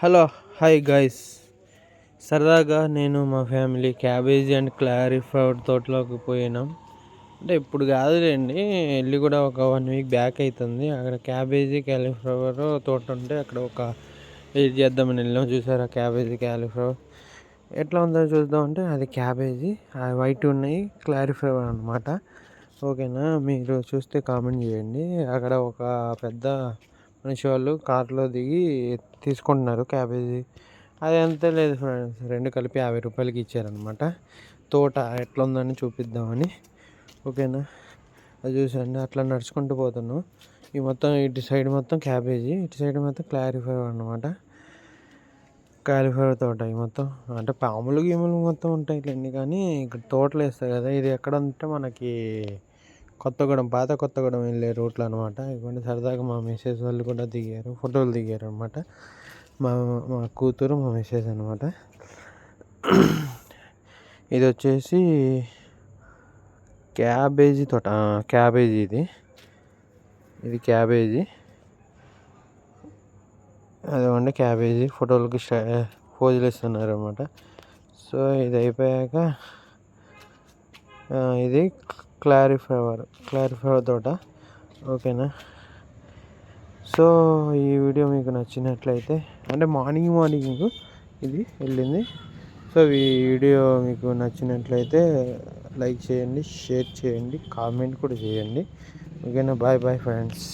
Hello hi guys. సరదాగా నేను మా ఫ్యామిలీ క్యాబేజీ అండ్ క్లారిఫ్లవర్ తోటలోకి పోయినాం. అంటే ఇప్పుడు కాదులేండి, వెళ్ళి కూడా ఒక 1 వీక్ బ్యాక్ అవుతుంది. అక్కడ క్యాబేజీ క్యాలీఫ్లవర్ తోట ఉంటే అక్కడ ఒక విజిట్ చేద్దామని వెళ్ళాం. చూసారా క్యాబేజీ క్యాలీఫ్లవర్ ఎట్లా ఉందో చూద్దాం. అంటే అది క్యాబేజీ, అవి వైట్ ఉన్నాయి, క్లారిఫ్లవర్ అనమాట. ఓకేనా, మీరు చూస్తే కామెంట్ చేయండి. అక్కడ ఒక పెద్ద మనిషి వాళ్ళు కార్లో దిగి తీసుకుంటున్నారు క్యాబేజీ. అది అంతే లేదు ఫ్రెండ్స్, రెండు కలిపి 50 రూపాయలకి ఇచ్చారనమాట. తోట ఎట్లా ఉందని చూపిద్దామని. ఓకేనా, అది చూసండి. అట్లా నడుచుకుంటూ పోతున్నాం. ఈ మొత్తం ఇటు సైడ్ మొత్తం క్యాబేజీ, ఇటు సైడ్ మొత్తం క్లారిఫ్లవర్ అనమాట. క్యాలీఫ్లవర్ తోట ఈ మొత్తం. అంటే పాములు గీములు మొత్తం ఉంటాయిలేండి, కానీ ఇక్కడ తోటలు వేస్తాయి కదా. ఇది ఎక్కడ అంటే మనకి కొత్తగూడెం, పాత కొత్తగూడెం వెళ్ళే రూట్లో అనమాట. ఇవ్వండి, సరదాగా మా మిస్సెస్ వాళ్ళు కూడా దిగారు, ఫోటోలు దిగారు అనమాట. మా మా కూతురు, మా మిస్సెస్ అనమాట. ఇది వచ్చేసి క్యాబేజీ తోట, క్యాబేజీ ఇది క్యాబేజీ. అదేమండి క్యాబేజీ ఫోటోలకి పోజులు ఇస్తున్నారు అనమాట. సో ఇది అయిపోయాక ఇది క్లారిఫ్లవర్ తోట. ఓకేనా, సో ఈ వీడియో మీకు నచ్చినట్లయితే, అంటే మార్నింగ్ ఇది వెళ్ళింది. సో ఈ వీడియో మీకు నచ్చినట్లయితే లైక్ చేయండి, షేర్ చేయండి, కామెంట్ కూడా చేయండి. ఓకేనా, బాయ్ బాయ్ ఫ్రెండ్స్.